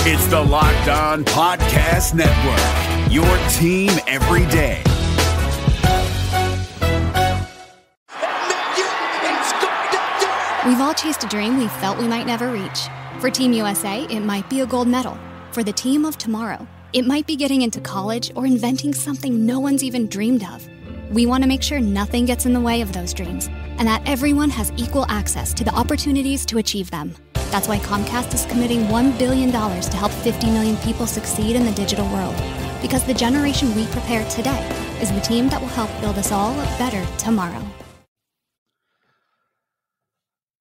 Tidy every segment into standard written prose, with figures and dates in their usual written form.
It's the Locked On Podcast Network, your team every day. We've all chased a dream we felt we might never reach. For Team USA, it might be a gold medal. For the team of tomorrow, it might be getting into college or inventing something no one's even dreamed of. We want to make sure nothing gets in the way of those dreams and that everyone has equal access to the opportunities to achieve them. That's why Comcast is committing $1 billion to help 50 million people succeed in the digital world. Because the generation we prepare today is the team that will help build us all a better tomorrow.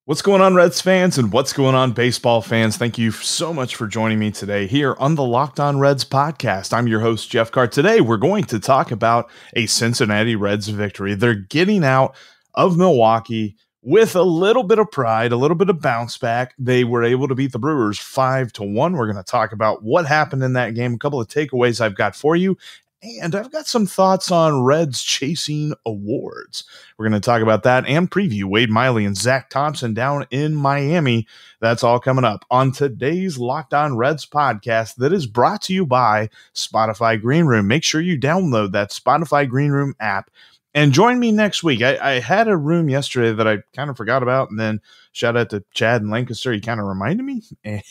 What's going on, Reds fans, and what's going on, baseball fans? Thank you so much for joining me today here on the Locked On Reds podcast. I'm your host, Jeff Carr. Today, we're going to talk about a Cincinnati Reds victory. They're getting out of Milwaukee with a little bit of pride, a little bit of bounce back. They were able to beat the Brewers 5-1. We're going to talk about what happened in that game, a couple of takeaways I've got for you, and I've got some thoughts on Reds chasing awards. We're going to talk about that and preview Wade Miley and Zach Thompson down in Miami. That's all coming up on today's Locked On Reds podcast that is brought to you by Spotify Green Room. Make sure you download that Spotify Green Room app and join me next week. I had a room yesterday that I kind of forgot about, and then shout out to Chad in Lancaster. He kind of reminded me,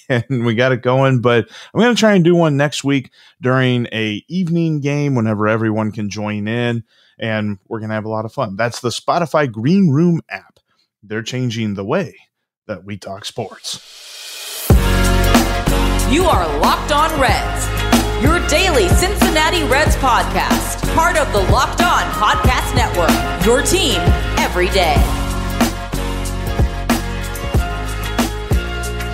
and we got it going. But I'm going to try and do one next week during a evening game whenever everyone can join in, and we're going to have a lot of fun. That's the Spotify Green Room app. They're changing the way that we talk sports. You are Locked On Reds, your daily Cincinnati Reds podcast. Part of the Locked On Podcast Network, your team every day.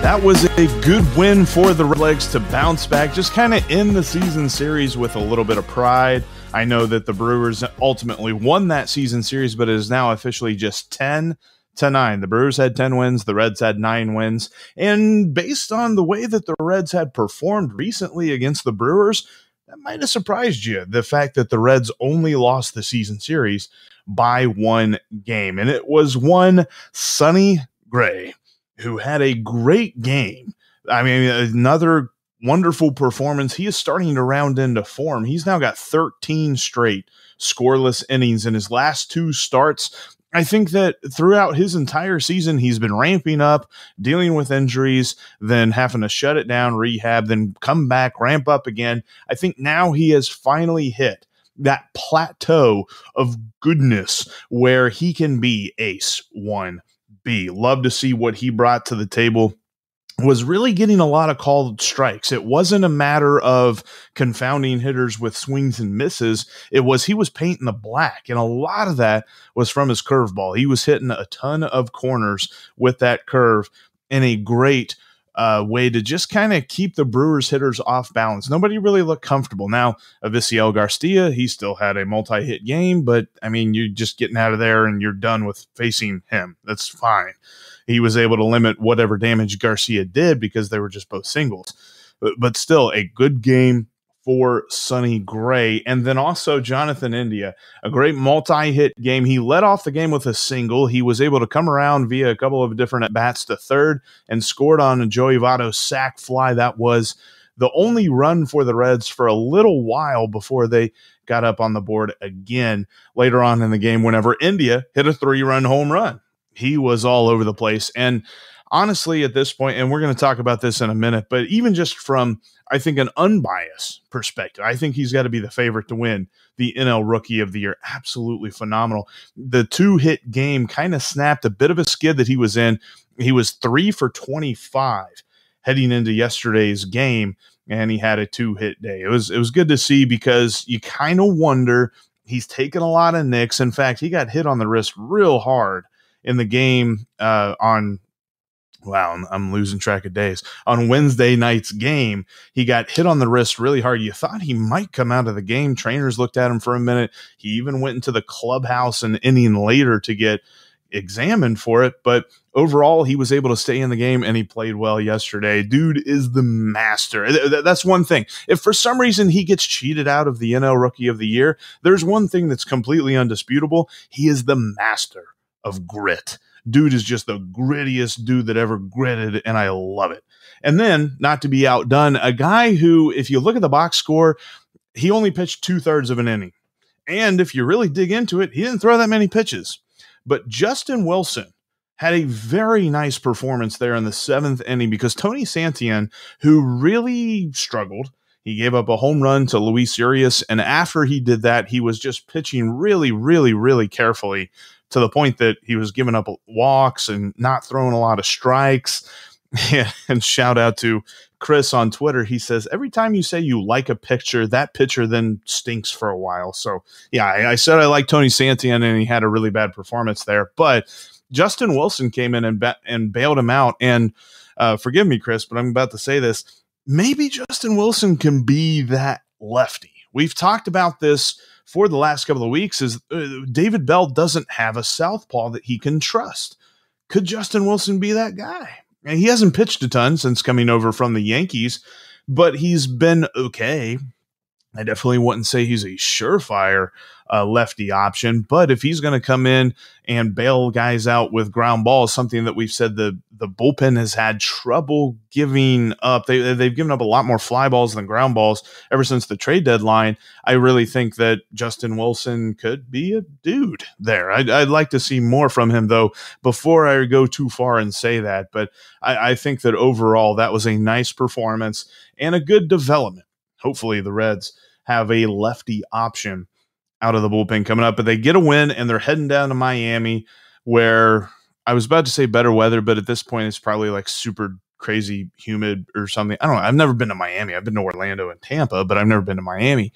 That was a good win for the Redlegs to bounce back, just kind of end the season series with a little bit of pride. I know that the Brewers ultimately won that season series, but it is now officially just 10-9. The Brewers had 10 wins, the Reds had 9 wins, and based on the way that the Reds had performed recently against the Brewers, that might have surprised you, the fact that the Reds only lost the season series by 1 game. And it was one Sonny Gray who had a great game. I mean, another wonderful performance. He is starting to round into form. He's now got 13 straight scoreless innings in his last 2 starts. I think that throughout his entire season, he's been ramping up, dealing with injuries, then having to shut it down, rehab, then come back, ramp up again. I think now he has finally hit that plateau of goodness where he can be ace 1B. Love to see what he brought to the table. Was really getting a lot of called strikes. It wasn't a matter of confounding hitters with swings and misses. It was he was painting the black, and a lot of that was from his curveball. He was hitting a ton of corners with that curve in a great way to just kind of keep the Brewers hitters off balance. Nobody really looked comfortable. Now, Avisail Garcia, he still had a multi-hit game, but, I mean, you're just getting out of there and you're done with facing him. That's fine. He was able to limit whatever damage Garcia did because they were just both singles. But still, a good game for Sonny Gray. And then also Jonathan India, a great multi-hit game. He led off the game with a single. He was able to come around via a couple of different at-bats to third and scored on a Joey Votto's sac fly. That was the only run for the Reds for a little while before they got up on the board again later on in the game whenever India hit a 3-run home run. He was all over the place. And honestly, at this point, and we're going to talk about this in a minute, but even just from, I think, an unbiased perspective, I think he's got to be the favorite to win the NL Rookie of the Year. Absolutely phenomenal. The 2-hit game kind of snapped a bit of a skid that he was in. He was 3 for 25 heading into yesterday's game, and he had a 2-hit day. It was good to see because you kind of wonder, he's taken a lot of nicks. In fact, he got hit on the wrist real hard in the game I'm losing track of days. On Wednesday night's game, he got hit on the wrist really hard. You thought he might come out of the game. Trainers looked at him for a minute. He even went into the clubhouse an inning later to get examined for it. But overall, he was able to stay in the game, and he played well yesterday. Dude is the master. That's one thing. If for some reason he gets cheated out of the NL Rookie of the Year, there's one thing that's completely undisputable. He is the master of grit. Dude is just the grittiest dude that ever gritted, and I love it. And then, not to be outdone, a guy who, if you look at the box score, he only pitched 2/3 of an inning. And if you really dig into it, he didn't throw that many pitches. But Justin Wilson had a very nice performance there in the 7th inning because Tony Santillan, who really struggled, he gave up a home run to Luis Urias, and after he did that, he was just pitching really, really, really carefully to the point that he was giving up walks and not throwing a lot of strikes. And shout out to Chris on Twitter. He says, every time you say you like a pitcher, that pitcher then stinks for a while. So, yeah, I said I like Tony Santillan, and he had a really bad performance there. But Justin Wilson came in and bailed him out. And forgive me, Chris, but I'm about to say this. Maybe Justin Wilson can be that lefty. We've talked about this for the last couple of weeks, is David Bell doesn't have a southpaw that he can trust. Could Justin Wilson be that guy? And he hasn't pitched a ton since coming over from the Yankees, but he's been okay. I definitely wouldn't say he's a surefire lefty option, but if he's going to come in and bail guys out with ground balls, something that we've said the bullpen has had trouble giving up. They've given up a lot more fly balls than ground balls ever since the trade deadline. I really think that Justin Wilson could be a dude there. I'd like to see more from him, though, before I go too far and say that. But I think that overall that was a nice performance and a good development. Hopefully the Reds have a lefty option out of the bullpen coming up, but they get a win and they're heading down to Miami, where I was about to say better weather, but at this point it's probably like super crazy humid or something. I don't know. I've never been to Miami. I've been to Orlando and Tampa, but I've never been to Miami.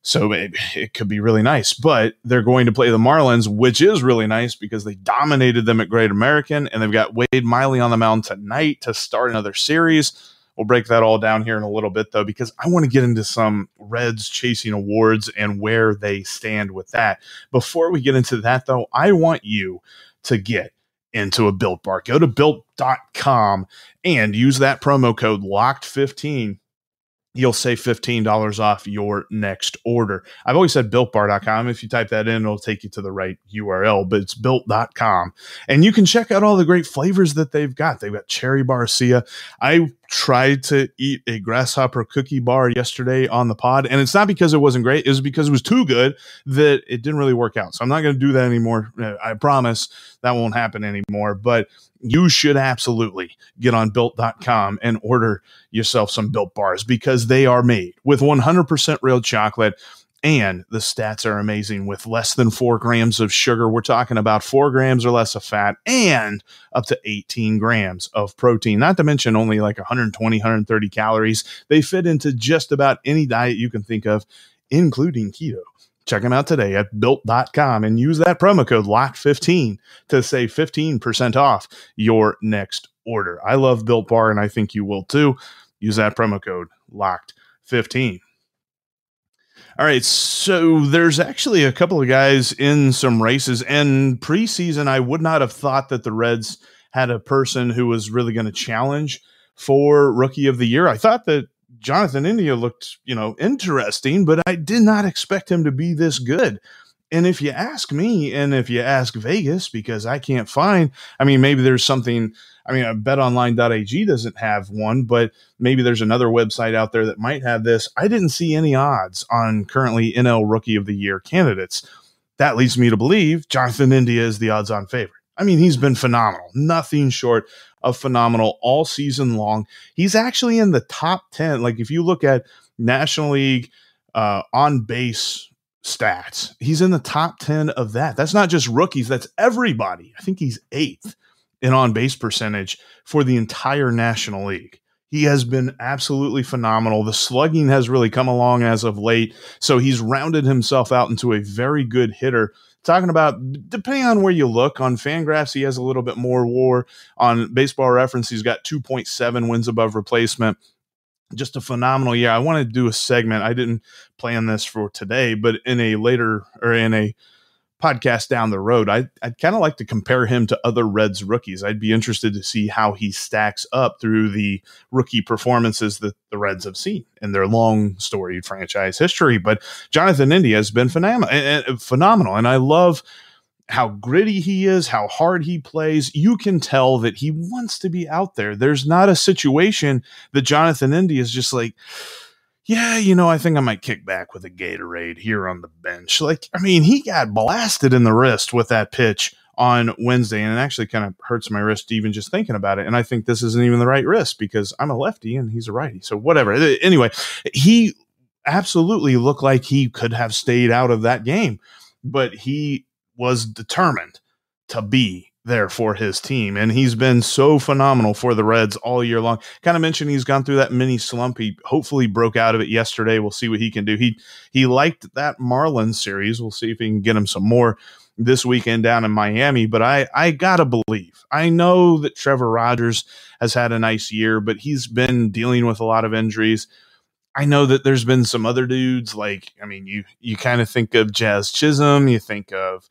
So it could be really nice, but they're going to play the Marlins, which is really nice because they dominated them at Great American, and they've got Wade Miley on the mound tonight to start another series. We'll break that all down here in a little bit, though, because I want to get into some Reds chasing awards and where they stand with that. Before we get into that, though, I want you to get into a Built Bar. Go to Built.com and use that promo code LOCKED15. You'll save $15 off your next order. I've always said BuiltBar.com. If you type that in, it'll take you to the right URL, but it's Built.com. And you can check out all the great flavors that they've got. They've got Cherry Barcia. I tried to eat a grasshopper cookie bar yesterday on the pod, and it's not because it wasn't great. It was because it was too good that it didn't really work out. So I'm not going to do that anymore. I promise that won't happen anymore. But you should absolutely get on Built.com and order yourself some Built Bars, because they are made with 100% real chocolate, and the stats are amazing with less than 4 grams of sugar. We're talking about 4 grams or less of fat and up to 18 grams of protein, not to mention only like 120, 130 calories. They fit into just about any diet you can think of, including keto. Check them out today at Built.com and use that promo code LOCKED15 to save 15% off your next order. I love Built Bar, and I think you will too. Use that promo code LOCKED15. All right, so there's actually a couple of guys in some races, and preseason I would not have thought that the Reds had a person who was really going to challenge for Rookie of the Year. I thought that Jonathan India looked, interesting, but I did not expect him to be this good. And if you ask me, and if you ask Vegas, because I can't find, maybe there's something, betonline.ag doesn't have one, but maybe there's another website out there that might have this. I didn't see any odds on currently NL Rookie of the Year candidates. That leads me to believe Jonathan India is the odds-on favorite. He's been phenomenal, nothing short of phenomenal all season long. He's actually in the top 10. Like if you look at National League on base stats, he's in the top 10 of that. That's not just rookies, that's everybody. I think he's 8th in on base percentage for the entire National League. He has been absolutely phenomenal. The slugging has really come along as of late, so he's rounded himself out into a very good hitter. Talking about, depending on where you look, on Fangraphs, he has a little bit more WAR. On Baseball Reference, he's got 2.7 wins above replacement. Just a phenomenal year. I want to do a segment. I didn't plan this for today, but in a podcast down the road, I'd kind of like to compare him to other Reds rookies. I'd be interested to see how he stacks up through the rookie performances that the Reds have seen in their long storied franchise history. But Jonathan India has been phenomenal. And I love how gritty he is, how hard he plays, you can tell that he wants to be out there. There's not a situation that Jonathan India is just like, yeah, I think I might kick back with a Gatorade here on the bench. He got blasted in the wrist with that pitch on Wednesday, and it actually kind of hurts my wrist even just thinking about it. And I think this isn't even the right wrist because I'm a lefty and he's a righty. So whatever. Anyway, he absolutely looked like he could have stayed out of that game, but he was determined to be there for his team. And he's been so phenomenal for the Reds all year long. Kind of mentioned he's gone through that mini slump. He hopefully broke out of it yesterday. We'll see what he can do. He liked that Marlins series. We'll see if he can get him some more this weekend down in Miami. But I gotta believe. I know that Trevor Rogers has had a nice year, but he's been dealing with a lot of injuries. I know that there's been some other dudes you kind of think of Jazz Chisholm, you think of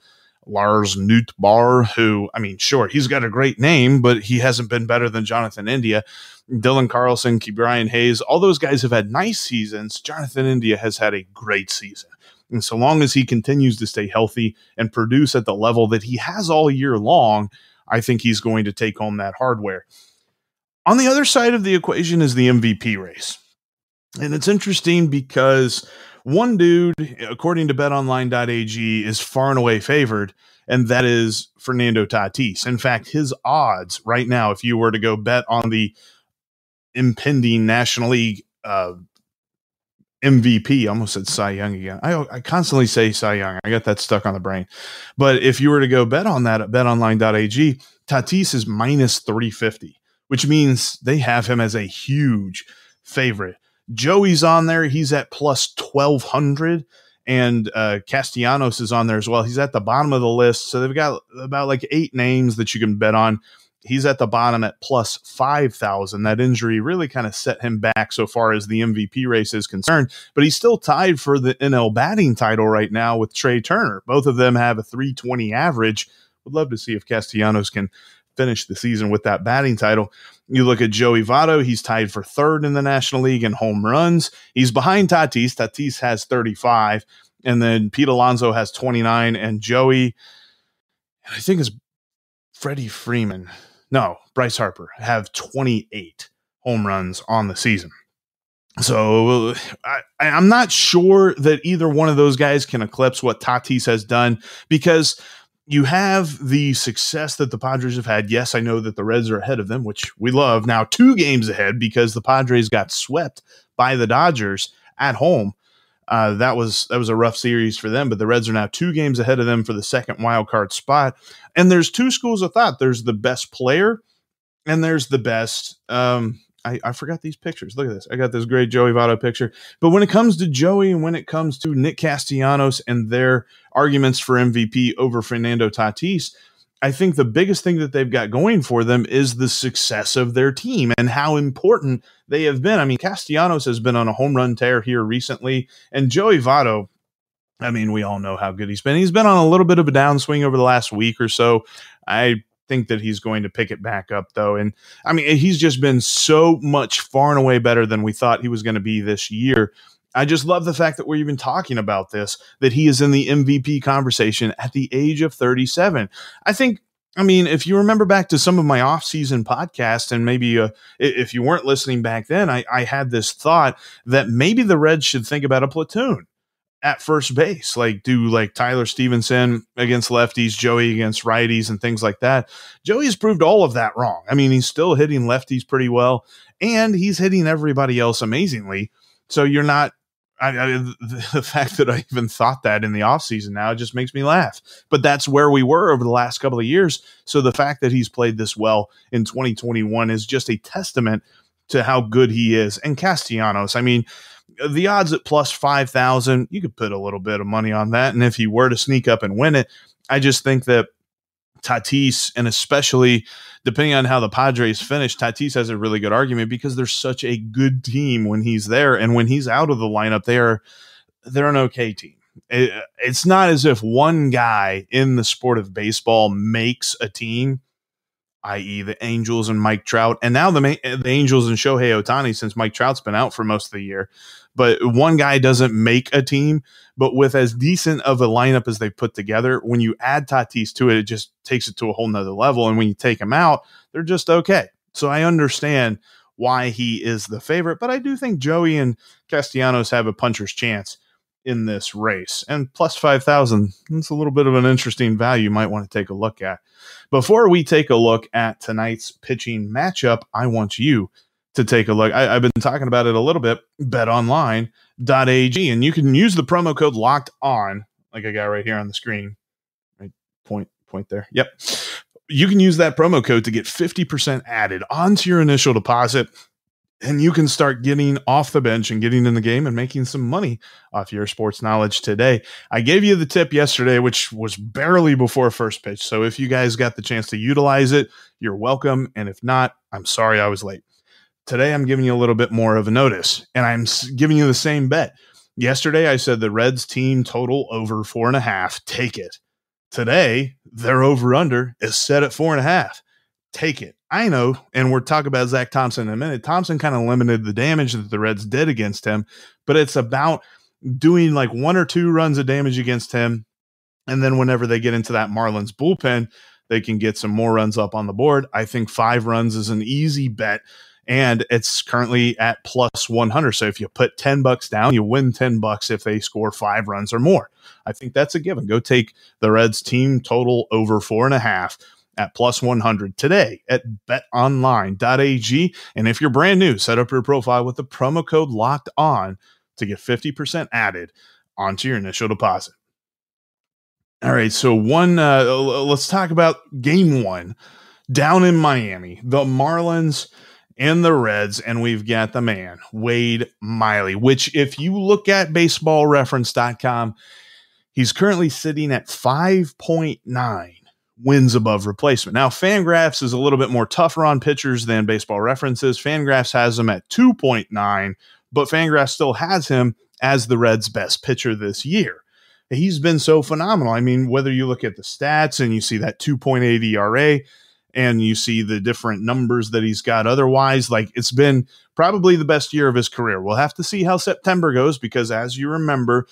Lars Nootbaar, who, sure, he's got a great name, but he hasn't been better than Jonathan India. Dylan Carlson, Brian Hayes, all those guys have had nice seasons. Jonathan India has had a great season. And so long as he continues to stay healthy and produce at the level that he has all year long, I think he's going to take home that hardware. On the other side of the equation is the MVP race. And it's interesting because one dude, according to betonline.ag, is far and away favored, and that is Fernando Tatis. In fact, his odds right now, if you were to go bet on the impending National League MVP, I almost said Cy Young again. I constantly say Cy Young. I got that stuck on the brain. But if you were to go bet on that at betonline.ag, Tatis is minus 350, which means they have him as a huge favorite. Joey's on there. He's at plus 1,200, and Castellanos is on there as well. He's at the bottom of the list. So they've got about 8 names that you can bet on. He's at the bottom at plus 5,000. That injury really kind of set him back so far as the MVP race is concerned, but he's still tied for the NL batting title right now with Trey Turner. Both of them have a 320 average. Would love to see if Castellanos can finish the season with that batting title. You look at Joey Votto, he's tied for 3rd in the National League in home runs. He's behind Tatis. Tatis has 35, and then Pete Alonso has 29, and Joey, I think it's Bryce Harper have 28 home runs on the season. So I'm not sure that either one of those guys can eclipse what Tatis has done, because you have the success that the Padres have had. Yes, I know that the Reds are ahead of them, which we love. Now 2 games ahead because the Padres got swept by the Dodgers at home. That was a rough series for them, but the Reds are now 2 games ahead of them for the second wild card spot. And there's 2 schools of thought. There's the best player and there's the best. I forgot these pictures. Look at this. I got this great Joey Votto picture. But when it comes to Joey and when it comes to Nick Castellanos and their arguments for MVP over Fernando Tatis, I think the biggest thing that they've got going for them is the success of their team and how important they have been. Castellanos has been on a home run tear here recently, and Joey Votto, we all know how good he's been. He's been on a little bit of a downswing over the last week or so. I think that he's going to pick it back up, though. And he's just been so much far and away better than we thought he was going to be this year. I just love the fact that we're even talking about this, that he is in the MVP conversation at the age of 37. I think, if you remember back to some of my off-season podcasts, and maybe if you weren't listening back then, I had this thought that maybe the Reds should think about a platoon at first base, do Tyler Stevenson against lefties, Joey against righties, and things like that. Joey has proved all of that wrong. He's still hitting lefties pretty well, and he's hitting everybody else amazingly. So you're not, the fact that I even thought that in the offseason now, it just makes me laugh. But that's where we were over the last couple of years. So the fact that he's played this well in 2021 is just a testament to how good he is. And Castellanos, the odds at plus 5,000, you could put a little bit of money on that. And if he were to sneak up and win it, I just think that Tatis, and especially depending on how the Padres finish, Tatis has a really good argument because they're such a good team when he's there. And when he's out of the lineup, they're an okay team. It's not as if one guy in the sport of baseball makes a team. i.e. the Angels and Mike Trout, and now the Angels and Shohei Ohtani, since Mike Trout's been out for most of the year. But one guy doesn't make a team, but with as decent of a lineup as they've put together, when you add Tatis to it, it just takes it to a whole nother level. And when you take him out, they're just okay. So I understand why he is the favorite, but I do think Joey and Castellanos have a puncher's chance in this race. And plus 5,000, that's a little bit of an interesting value you might want to take a look at. Before we take a look at tonight's pitching matchup, I want you to take a look. I've been talking about it a little bit, betonline.ag, and you can use the promo code locked on, like I got right here on the screen. Right, point there. Yep. You can use that promo code to get 50% added onto your initial deposit, and you can start getting off the bench and getting in the game and making some money off your sports knowledge today. I gave you the tip yesterday, which was barely before first pitch. So if you guys got the chance to utilize it, you're welcome. And if not, I'm sorry I was late. Today, I'm giving you a little bit more of a notice, and I'm giving you the same bet. Yesterday, I said the Reds team total over 4.5. Take it. Today, their over-under is set at 4.5. Take it. I know, and we're talking about Zach Thompson in a minute. Thompson kind of limited the damage that the Reds did against him, but it's about doing like 1 or 2 runs of damage against him, and then whenever they get into that Marlins bullpen, they can get some more runs up on the board. I think 5 runs is an easy bet. And it's currently at plus 100. So if you put $10 down, you win $10 if they score 5 runs or more. I think that's a given. Go take the Reds team total over 4.5 at plus 100 today at betonline.ag. And if you're brand new, set up your profile with the promo code locked on to get 50% added onto your initial deposit. All right. So let's talk about game 1 down in Miami, the Marlins and the Reds, and we've got the man, Wade Miley, which if you look at baseballreference.com, he's currently sitting at 5.9 wins above replacement. Now, Fangraphs is a little bit more tougher on pitchers than Baseball Reference is. Fangraphs has him at 2.9, but Fangraphs still has him as the Reds' best pitcher this year. He's been so phenomenal. I mean, whether you look at the stats and you see that 2.8 ERA, and you see the different numbers that he's got otherwise, like it's been probably the best year of his career. We'll have to see how September goes because as you remember,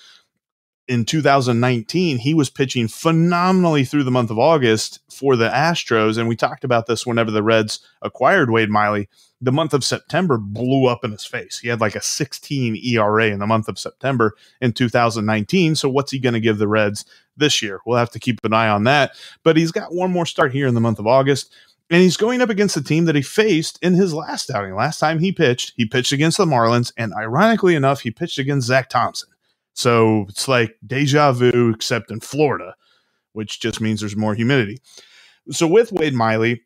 in 2019, he was pitching phenomenally through the month of August for the Astros. And we talked about this whenever the Reds acquired Wade Miley. The month of September blew up in his face. He had like a 16 ERA in the month of September in 2019. So what's he going to give the Reds this year? We'll have to keep an eye on that. But he's got one more start here in the month of August. And he's going up against the team that he faced in his last outing. Last time he pitched against the Marlins. And ironically enough, he pitched against Zach Thompson. So it's like deja vu, except in Florida, which just means there's more humidity. So with Wade Miley,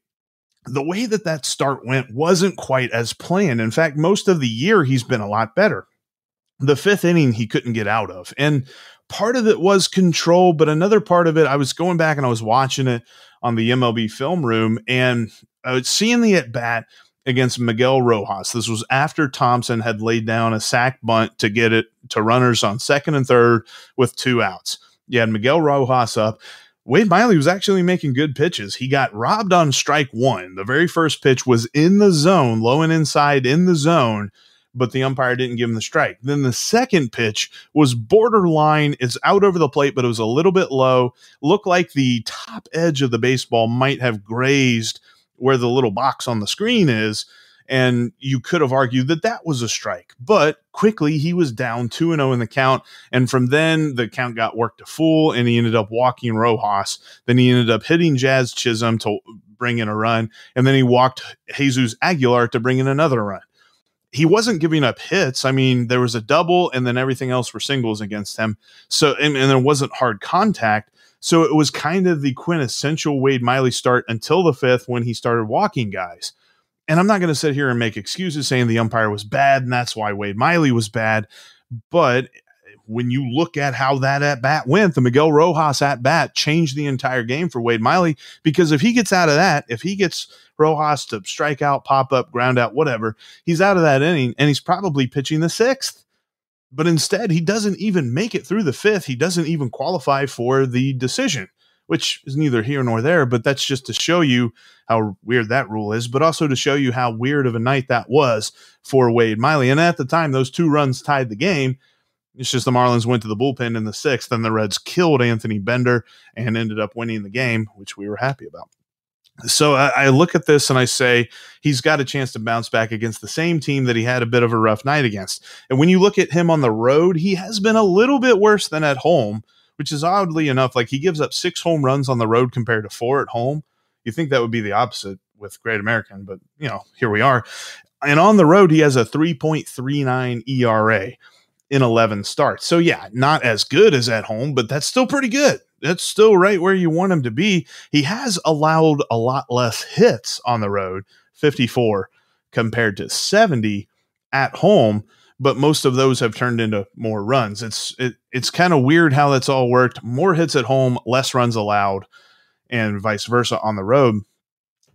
the way that start went wasn't quite as planned. In fact, most of the year, he's been a lot better. The 5th inning, he couldn't get out of. And part of it was control, but another part of it, I was going back and I was watching it on the MLB film room, and I was seeing the at-bat against Miguel Rojas. This was after Thompson had laid down a sac bunt to get it to runners on 2nd and 3rd with 2 outs. You had Miguel Rojas up. Wade Miley was actually making good pitches. He got robbed on strike 1. The very first pitch was in the zone, low and inside in the zone, but the umpire didn't give him the strike. Then the second pitch was borderline. It's out over the plate, but it was a little bit low. Looked like the top edge of the baseball might have grazed where the little box on the screen is, and you could have argued that was a strike. But quickly, he was down 2-0 in the count, and from then, the count got worked to full, and he ended up walking Rojas. Then he ended up hitting Jazz Chisholm to bring in a run, and then he walked Jesus Aguilar to bring in another run. He wasn't giving up hits. I mean, there was a double, and then everything else were singles against him. So, and there wasn't hard contact. So it was kind of the quintessential Wade Miley start until the 5th when he started walking guys. And I'm not going to sit here and make excuses saying the umpire was bad and that's why Wade Miley was bad. But when you look at how that at-bat went, the Miguel Rojas at-bat changed the entire game for Wade Miley, because if he gets out of that, if he gets Rojas to strike out, pop up, ground out, whatever, he's out of that inning and he's probably pitching the 6th. But instead, he doesn't even make it through the 5th. He doesn't even qualify for the decision, which is neither here nor there, but that's just to show you how weird that rule is, but also to show you how weird of a night that was for Wade Miley. And at the time, those 2 runs tied the game. It's just the Marlins went to the bullpen in the 6th, and the Reds killed Anthony Bender and ended up winning the game, which we were happy about. So I look at this and I say he's got a chance to bounce back against the same team that he had a bit of a rough night against. And when you look at him on the road, he has been a little bit worse than at home, which is oddly enough, like he gives up 6 home runs on the road compared to 4 at home. You think that would be the opposite with Great American, but here we are. And on the road, he has a 3.39 ERA in 11 starts. So yeah, not as good as at home, but that's still pretty good. That's still right where you want him to be. He has allowed a lot less hits on the road, 54 compared to 70 at home, but most of those have turned into more runs. It's kind of weird how that's all worked. More hits at home, less runs allowed, and vice versa on the road.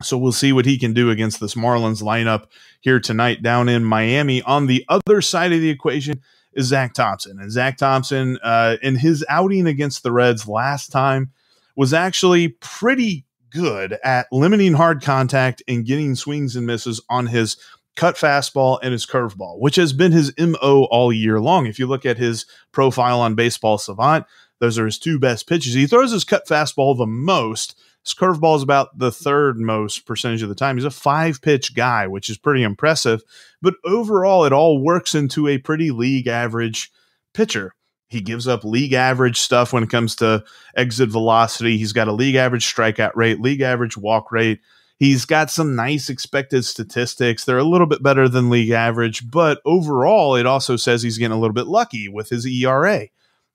So we'll see what he can do against this Marlins lineup here tonight down in Miami. On the other side of the equation is Zach Thompson. And Zach Thompson, in his outing against the Reds last time, was actually pretty good at limiting hard contact and getting swings and misses on his cut fastball and his curveball, which has been his MO all year long. If you look at his profile on Baseball Savant, those are his 2 best pitches. He throws his cut fastball the most. His curveball is about the 3rd most percentage of the time. He's a 5-pitch guy, which is pretty impressive. But overall, it all works into a pretty league average pitcher. He gives up league average stuff when it comes to exit velocity. He's got a league average strikeout rate, league average walk rate. He's got some nice expected statistics. They're a little bit better than league average, but overall, it also says he's getting a little bit lucky with his ERA.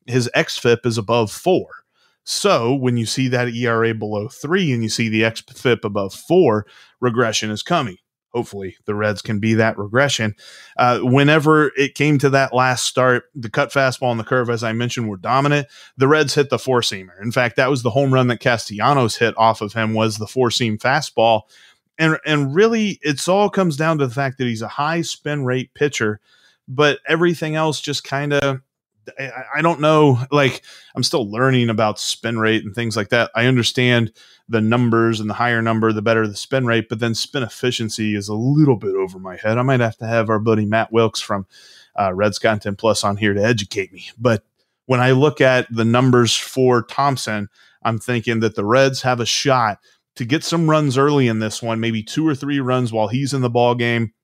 His xFIP is above 4. So when you see that ERA below 3 and you see the xFIP above 4, regression is coming. Hopefully the Reds can be that regression. Whenever it came to that last start, the cut fastball and the curve, as I mentioned, were dominant. The Reds hit the 4-seamer. In fact, that was the home run that Castellanos hit off of him, was the 4-seam fastball. And really, it all comes down to the fact that he's a high spin rate pitcher, but everything else just kind of, I don't know, like I'm still learning about spin rate and things like that. I understand the numbers, and the higher number, the better the spin rate, but then spin efficiency is a little bit over my head. I might have to have our buddy Matt Wilkes from Reds Content Plus on here to educate me. But when I look at the numbers for Thompson, I'm thinking that the Reds have a shot to get some runs early in this one, maybe 2 or 3 runs while he's in the ball game,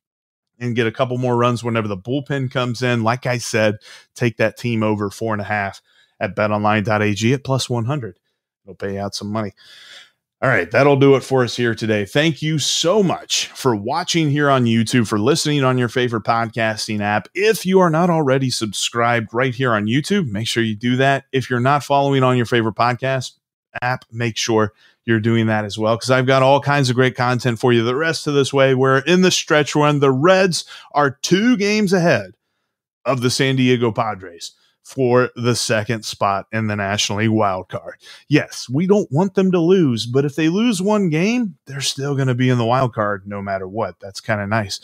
and get a couple more runs whenever the bullpen comes in. Like I said, take that team over 4.5 at betonline.ag at +100. It'll pay out some money. All right, that'll do it for us here today. Thank you so much for watching here on YouTube, for listening on your favorite podcasting app. If you are not already subscribed right here on YouTube, make sure you do that. If you're not following on your favorite podcast app, make sure you're doing that as well, because I've got all kinds of great content for you the rest of this way. We're in the stretch run. The Reds are 2 games ahead of the San Diego Padres for the 2nd spot in the National League wild card. Yes, we don't want them to lose, but if they lose 1 game, they're still going to be in the wild card no matter what. That's kind of nice.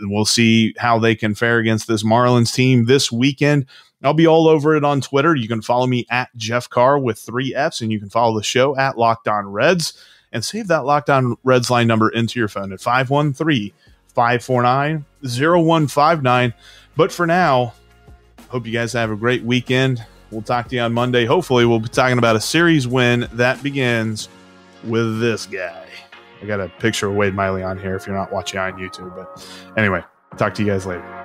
We'll see how they can fare against this Marlins team this weekend. I'll be all over it on Twitter. You can follow me at Jeff Carr with 3 Fs, and you can follow the show at Locked On Reds, and save that Locked On Reds line number into your phone at 513-549-0159. But for now, hope you guys have a great weekend. We'll talk to you on Monday. Hopefully, we'll be talking about a series win that begins with this guy. I got a picture of Wade Miley on here if you're not watching on YouTube. But anyway, talk to you guys later.